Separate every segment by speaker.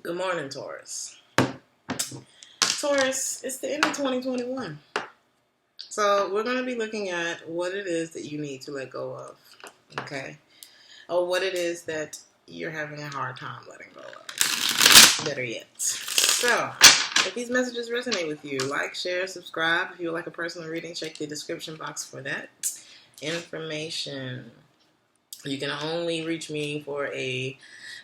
Speaker 1: Good morning, Taurus. Taurus, it's the end of 2021. So we're going to be looking at what it is that you need to let go of, okay? Or what it is that you're having a hard time letting go of. Better yet. So, if these messages resonate with you, like, share, subscribe. If you would like a personal reading, check the description box for that information. You can only reach me for a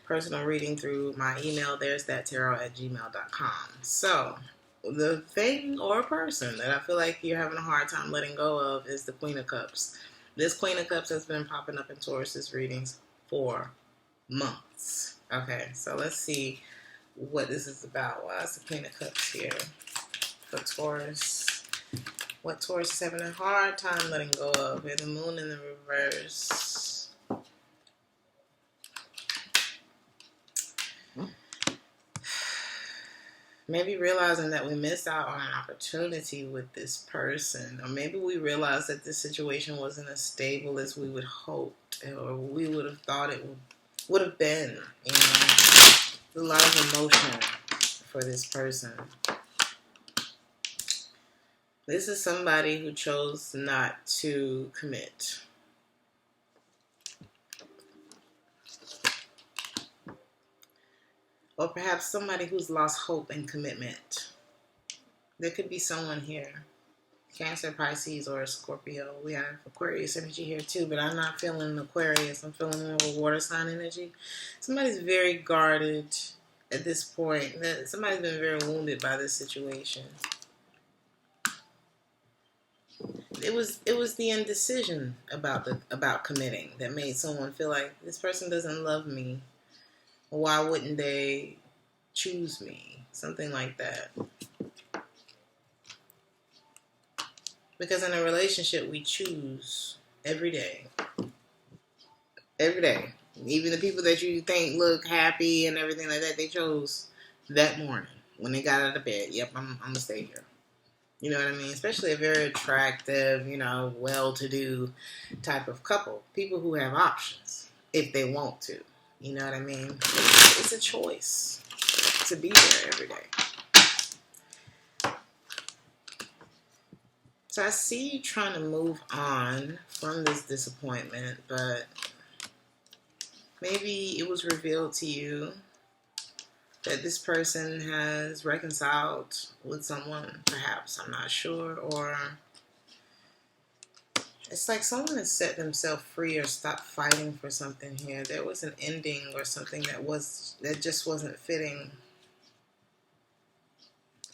Speaker 1: personal reading through my email, Theresthattarot@gmail.com. So, the thing or person that I feel like you're having a hard time letting go of is the Queen of Cups. This Queen of Cups has been popping up in Taurus's readings for months. Okay, so let's see what this is about. Why is the Queen of Cups here for Taurus? What Taurus is having a hard time letting go of? We have the Moon in the reverse. Maybe realizing that we missed out on an opportunity with this person. Or maybe we realized that this situation wasn't as stable as we would hoped. Or we would have thought it would have been. You know, there's a lot of emotion for this person. This is somebody who chose not to commit. Or perhaps somebody who's lost hope and commitment. There could be someone here. Cancer, Pisces, or Scorpio. We have Aquarius energy here too, but I'm not feeling Aquarius. I'm feeling more of a water sign energy. Somebody's very guarded at this point. Somebody's been very wounded by this situation. It was the indecision about committing that made someone feel like this person doesn't love me. Why wouldn't they choose me? Something like that. Because in a relationship, we choose every day. Every day. Even the people that you think look happy and everything like that, they chose that morning when they got out of bed. Yep, I'm going to stay here. You know what I mean? Especially a very attractive, well-to-do type of couple. People who have options if they want to. You know what I mean? It's a choice to be there every day. So I see you trying to move on from this disappointment, but maybe it was revealed to you that this person has reconciled with someone, perhaps. I'm not sure. Or it's like someone has set themselves free or stopped fighting for something here. There was an ending or something that just wasn't fitting.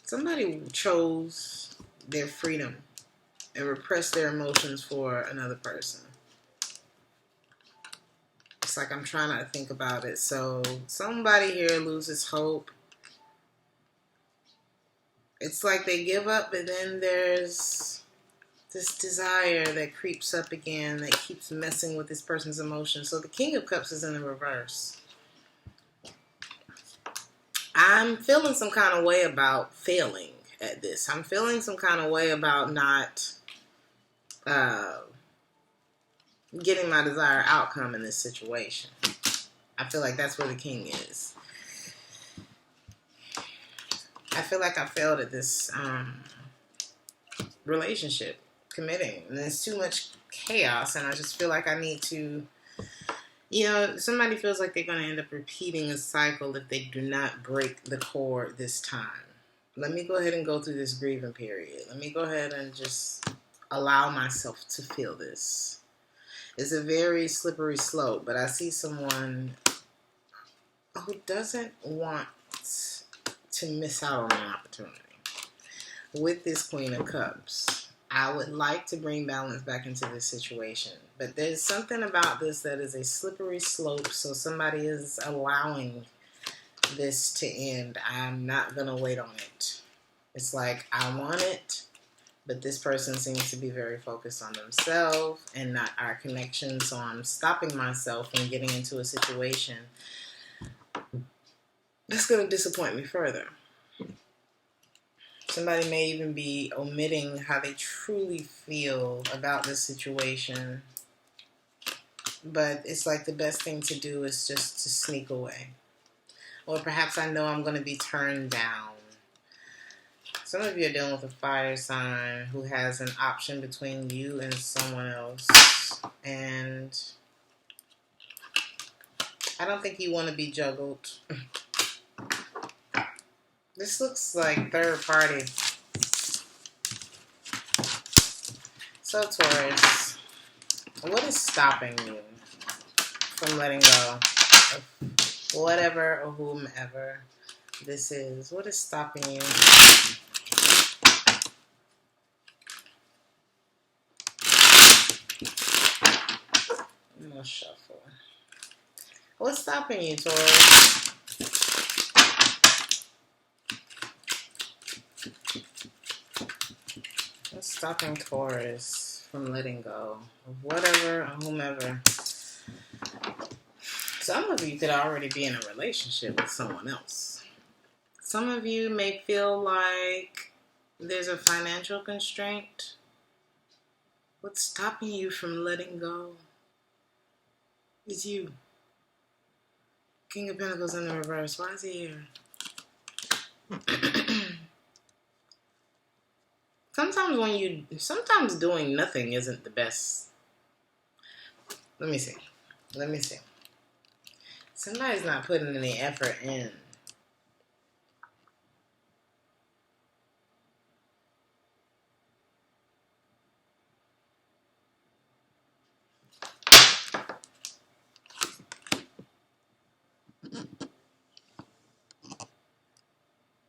Speaker 1: Somebody chose their freedom and repressed their emotions for another person. It's like I'm trying to think about it. So somebody here loses hope. It's like they give up, but then there's this desire that creeps up again that keeps messing with this person's emotions. So the King of Cups is in the reverse. I'm feeling some kind of way about failing at this. I'm feeling some kind of way about not getting my desired outcome in this situation. I feel like that's where the King is. I feel like I failed at this relationship, committing. And there's too much chaos, and I just feel like I need to, somebody feels like they're going to end up repeating a cycle if they do not break the cord this time. Let me go ahead and go through this grieving period. Let me go ahead and just allow myself to feel this. It's a very slippery slope, but I see someone who doesn't want to miss out on an opportunity. With this Queen of Cups, I would like to bring balance back into this situation, but there's something about this that is a slippery slope, so somebody is allowing this to end. I'm not going to wait on it. It's like I want it, but this person seems to be very focused on themselves and not our connection, so I'm stopping myself from getting into a situation that's going to disappoint me further. Somebody may even be omitting how they truly feel about this situation. But it's like the best thing to do is just to sneak away. Or perhaps I know I'm going to be turned down. Some of you are dealing with a fire sign who has an option between you and someone else. And I don't think you want to be juggled. This looks like third party. So Taurus, what is stopping you from letting go of whatever or whomever this is? What is stopping you? I'm gonna shuffle. What's stopping you, Taurus? What's stopping Taurus from letting go of whatever or whomever? Some of you could already be in a relationship with someone else. Some of you may feel like there's a financial constraint. What's stopping you from letting go is you. King of Pentacles in the reverse. Why is he here? Sometimes doing nothing isn't the best. Let me see. Somebody's not putting any effort in.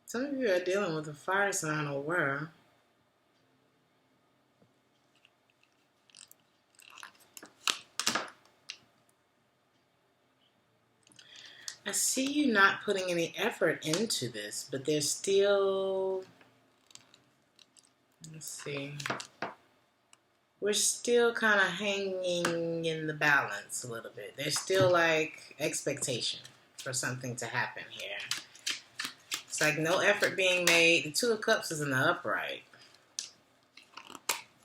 Speaker 1: Some of you are dealing with a fire sign or were. I see you not putting any effort into this, but there's still, let's see, we're still kind of hanging in the balance a little bit. There's still like expectation for something to happen here. It's like no effort being made. The Two of Cups is in the upright.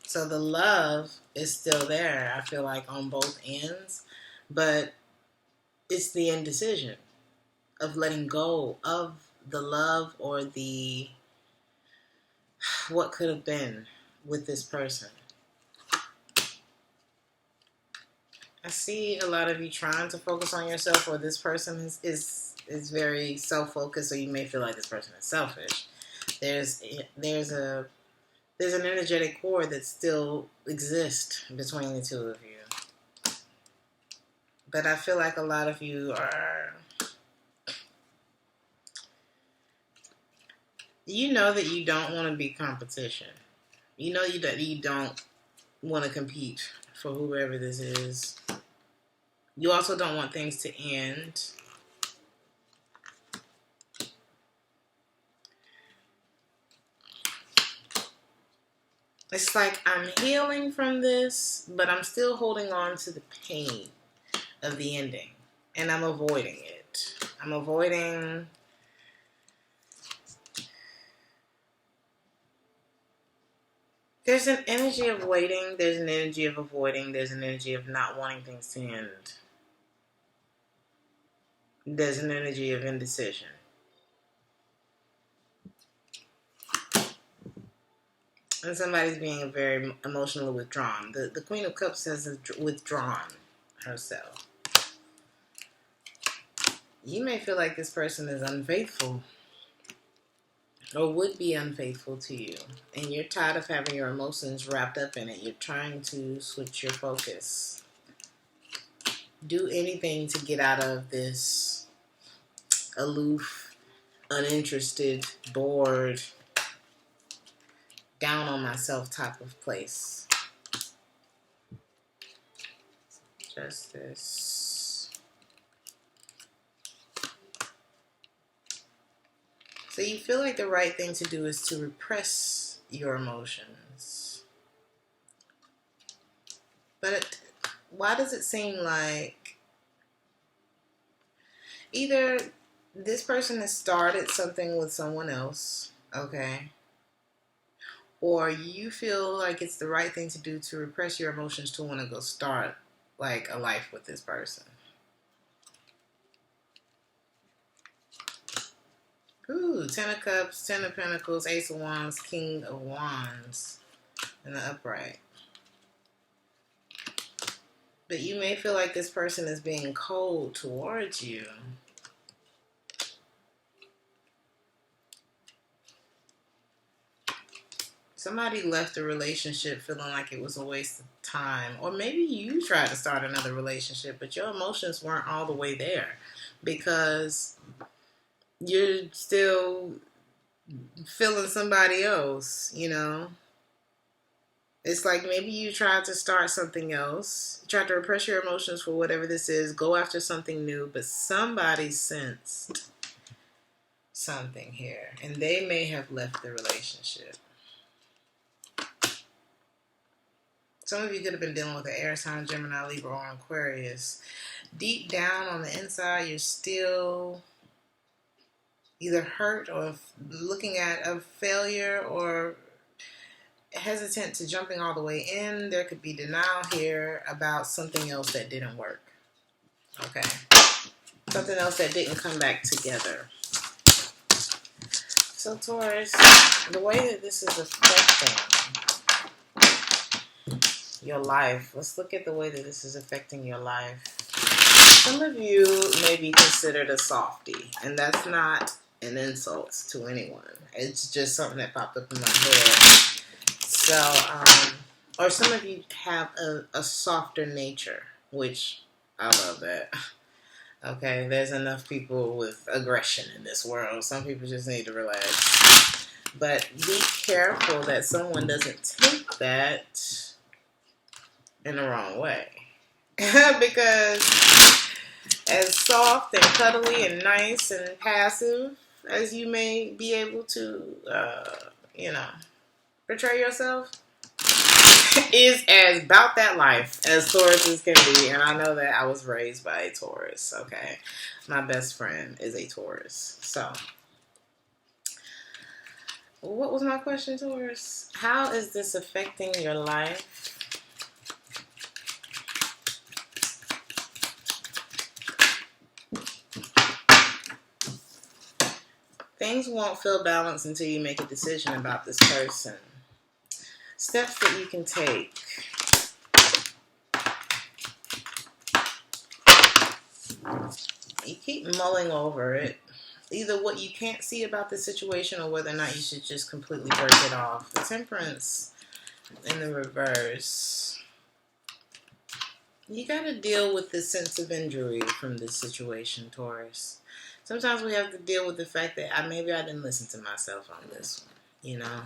Speaker 1: So the love is still there, I feel like, on both ends, but it's the indecision of letting go of the love or the what could have been with this person. I see a lot of you trying to focus on yourself, or this person is very self-focused, or you may feel like this person is selfish. There's an energetic cord that still exists between the two of you. But I feel like a lot of you are, you know that you don't want to be competition. You know that you don't want to compete for whoever this is. You also don't want things to end. It's like I'm healing from this, but I'm still holding on to the pain of the ending. And I'm avoiding it. I'm avoiding... There's an energy of waiting. There's an energy of avoiding. There's an energy of not wanting things to end. There's an energy of indecision. And somebody's being very emotionally withdrawn. The Queen of Cups has withdrawn herself. You may feel like this person is unfaithful or would be unfaithful to you. And you're tired of having your emotions wrapped up in it. You're trying to switch your focus. Do anything to get out of this aloof, uninterested, bored, down on myself type of place. Justice. So you feel like the right thing to do is to repress your emotions. But why does it seem like either this person has started something with someone else, okay? Or you feel like it's the right thing to do to repress your emotions to want to go start like a life with this person. Ooh, Ten of Cups, Ten of Pentacles, Ace of Wands, King of Wands in the upright. But you may feel like this person is being cold towards you. Somebody left a relationship feeling like it was a waste of time. Or maybe you tried to start another relationship, but your emotions weren't all the way there because you're still feeling somebody else, you know? It's like maybe you tried to start something else. You tried to repress your emotions for whatever this is, go after something new, but somebody sensed something here, and they may have left the relationship. Some of you could have been dealing with an air sign, Gemini, Libra, or Aquarius. Deep down on the inside, you're still either hurt or looking at a failure or hesitant to jumping all the way in. There could be denial here about something else that didn't work. Okay. Something else that didn't come back together. So Taurus, the way that this is affecting your life. Let's look at the way that this is affecting your life. Some of you may be considered a softie, and that's not an insult to anyone. It's just something that popped up in my head. So, or some of you have a softer nature, which I love that. Okay, there's enough people with aggression in this world. Some people just need to relax. But be careful that someone doesn't take that in the wrong way. Because as soft and cuddly and nice and passive as you may be able to, portray yourself, is as about that life as Tauruses can be. And I know that I was raised by a Taurus, okay? My best friend is a Taurus. So, what was my question, Taurus? How is this affecting your life? Things won't feel balanced until you make a decision about this person. Steps that you can take. You keep mulling over it. Either what you can't see about the situation or whether or not you should just completely break it off. The Temperance in the reverse. You got to deal with the sense of injury from this situation, Taurus. Sometimes we have to deal with the fact that maybe I didn't listen to myself on this one, you know.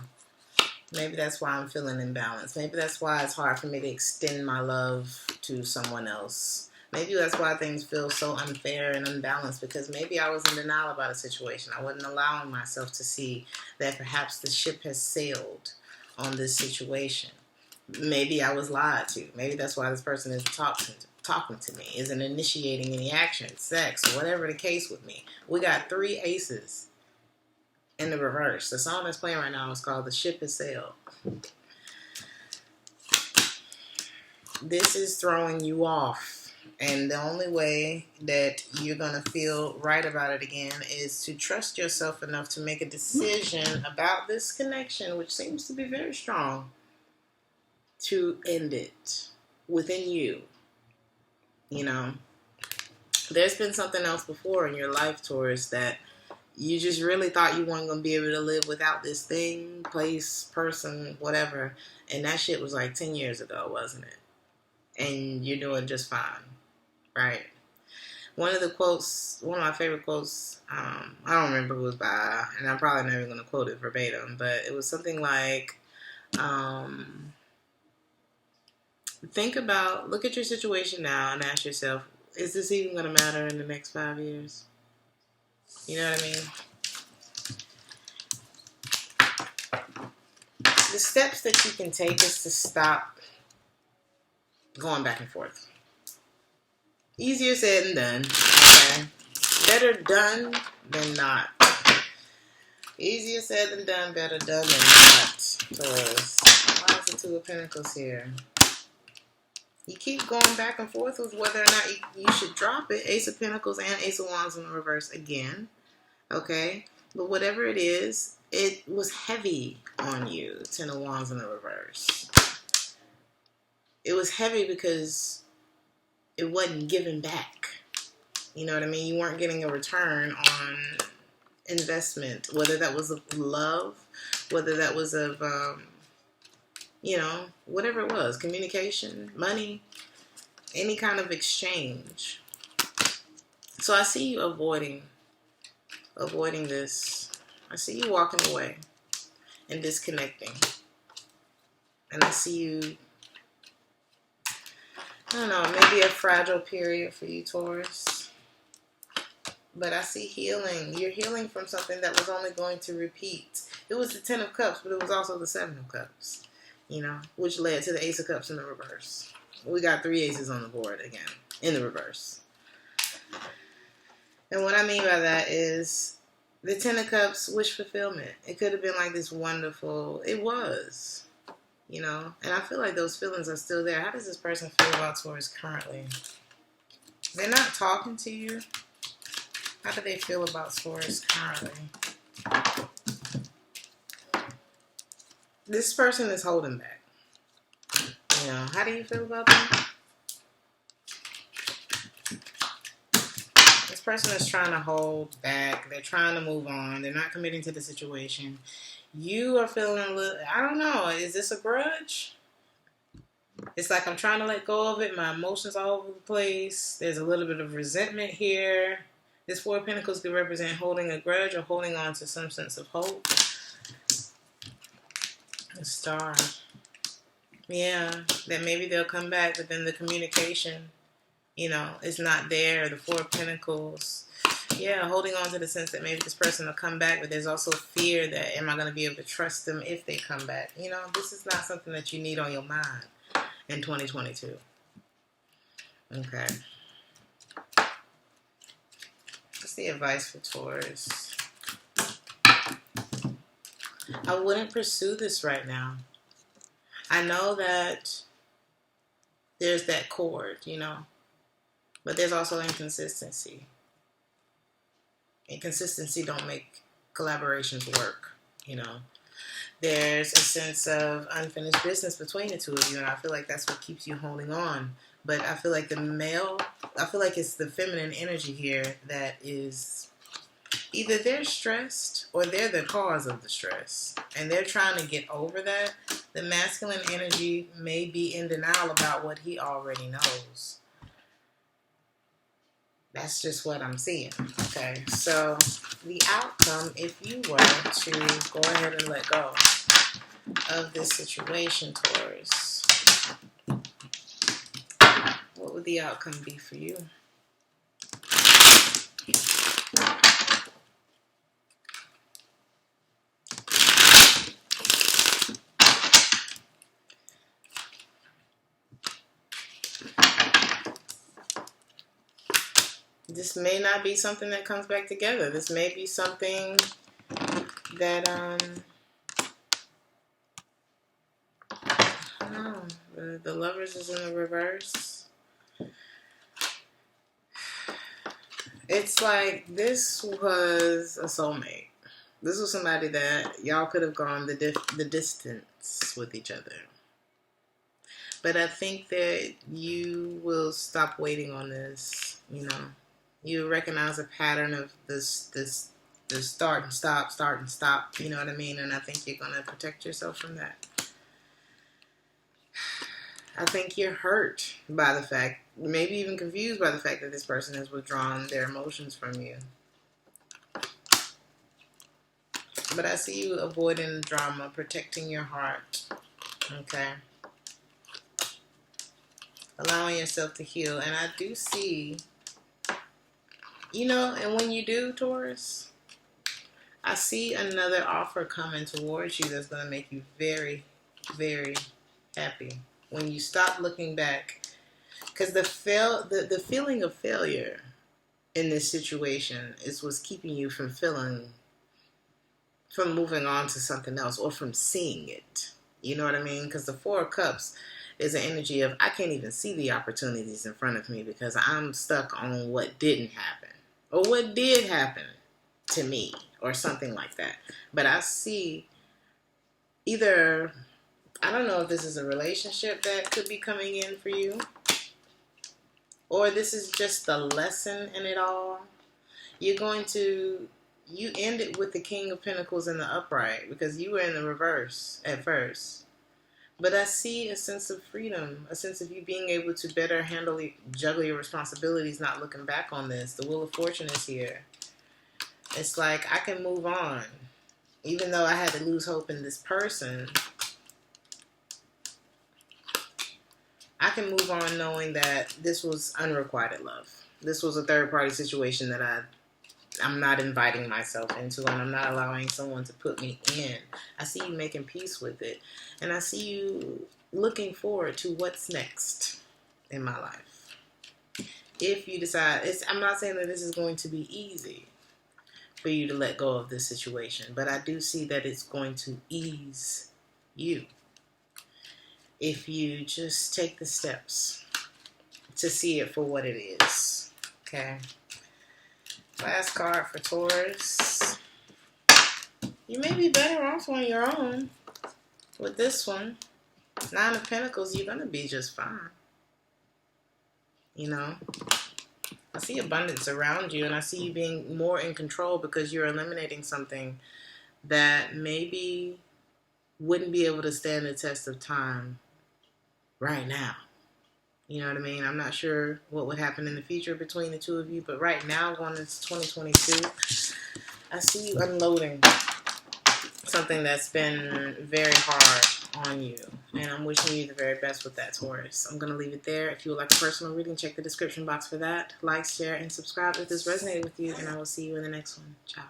Speaker 1: Maybe that's why I'm feeling imbalanced. Maybe that's why it's hard for me to extend my love to someone else. Maybe that's why things feel so unfair and unbalanced, because maybe I was in denial about a situation. I wasn't allowing myself to see that perhaps the ship has sailed on this situation. Maybe I was lied to. Maybe that's why this person isn't talking to me, isn't initiating any action, sex, or whatever the case with me. We got 3 aces in the reverse. The song that's playing right now is called The Ship Has Sailed. This is throwing you off. And the only way that you're going to feel right about it again is to trust yourself enough to make a decision about this connection, which seems to be very strong, to end it within you. You know, there's been something else before in your life, Taurus, that you just really thought you weren't going to be able to live without this thing, place, person, whatever. And that shit was like 10 years ago, wasn't it? And you're doing just fine, right? One of my favorite quotes, I don't remember who it was by, and I'm probably never going to quote it verbatim, but it was something like, look at your situation now and ask yourself, is this even going to matter in the next 5 years? You know what I mean? The steps that you can take is to stop going back and forth. Easier said than done, okay? Better done than not. Easier said than done, better done than not. Taurus. Why is the 2 of Pentacles here? You keep going back and forth with whether or not you should drop it. Ace of Pentacles and Ace of Wands in the reverse again. Okay? But whatever it is, it was heavy on you. Ten of Wands in the reverse. It was heavy because it wasn't given back. You know what I mean? You weren't getting a return on investment, whether that was of love, whether that was of, whatever it was, communication, money, any kind of exchange. So I see you avoiding this. I see you walking away and disconnecting. And I see you, I don't know, maybe a fragile period for you, Taurus. But I see healing. You're healing from something that was only going to repeat. It was the Ten of Cups, but it was also the Seven of Cups, which led to the Ace of Cups in the reverse. We got 3 aces on the board again, in the reverse. And what I mean by that is the Ten of Cups, wish fulfillment. It could have been like this wonderful, it was, and I feel like those feelings are still there. How does this person feel about Taurus currently? They're not talking to you. How do they feel about Taurus currently? This person is holding back. How do you feel about them? This person is trying to hold back. They're trying to move on. They're not committing to the situation. You are feeling a little, I don't know, is this a grudge? It's like I'm trying to let go of it. My emotions are all over the place. There's a little bit of resentment here. This Four of Pentacles could represent holding a grudge or holding on to some sense of hope. The Star. Yeah, that maybe they'll come back, but then the communication, is not there. The Four of Pentacles. Yeah, holding on to the sense that maybe this person will come back, but there's also fear that, am I going to be able to trust them if they come back? This is not something that you need on your mind in 2022. Okay. What's the advice for Taurus? I wouldn't pursue this right now. I know that there's that cord, but there's also inconsistency. Inconsistency don't make collaborations work, There's a sense of unfinished business between the two of you, and I feel like that's what keeps you holding on. But I feel like it's the feminine energy here that is either they're stressed or they're the cause of the stress, and they're trying to get over that. The masculine energy may be in denial about what he already knows. That's just what I'm seeing. Okay, so the outcome, if you were to go ahead and let go of this situation, Taurus, what would the outcome be for you? This may not be something that comes back together. This may be something that, I don't know, the Lovers is in the reverse. It's like this was a soulmate. This was somebody that y'all could have gone the distance with each other. But I think that you will stop waiting on this, You recognize a pattern of this start and stop, you know what I mean? And I think you're going to protect yourself from that. I think you're hurt by the fact, maybe even confused by the fact that this person has withdrawn their emotions from you. But I see you avoiding drama, protecting your heart, okay? Allowing yourself to heal. And I do see, and when you do, Taurus, I see another offer coming towards you that's going to make you very, very happy. When you stop looking back, because the feeling of failure in this situation is what's keeping you from moving on to something else or from seeing it. You know what I mean? Because the Four of Cups is an energy of, I can't even see the opportunities in front of me because I'm stuck on what didn't happen or what did happen to me or something like that. But I see either, I don't know if this is a relationship that could be coming in for you, or this is just the lesson in it all. You end it with the King of Pentacles in the upright, because you were in the reverse at first. But I see a sense of freedom, a sense of you being able to better juggle your responsibilities, not looking back on this. The Wheel of Fortune is here. It's like, I can move on. Even though I had to lose hope in this person, I can move on knowing that this was unrequited love. This was a third-party situation that I'm not inviting myself into, and I'm not allowing someone to put me in. I see you making peace with it, and I see you looking forward to what's next in my life. If you decide, I'm not saying that this is going to be easy for you to let go of this situation, but I do see that it's going to ease you if you just take the steps to see it for what it is. Okay. Last card for Taurus. You may be better off on your own with this one. 9 of Pentacles, you're going to be just fine. You know? I see abundance around you, and I see you being more in control because you're eliminating something that maybe wouldn't be able to stand the test of time right now. You know what I mean? I'm not sure what would happen in the future between the two of you, but right now, going into 2022, I see you unloading something that's been very hard on you. And I'm wishing you the very best with that, Taurus. I'm going to leave it there. If you would like a personal reading, check the description box for that. Like, share, and subscribe if this resonated with you, and I will see you in the next one. Ciao.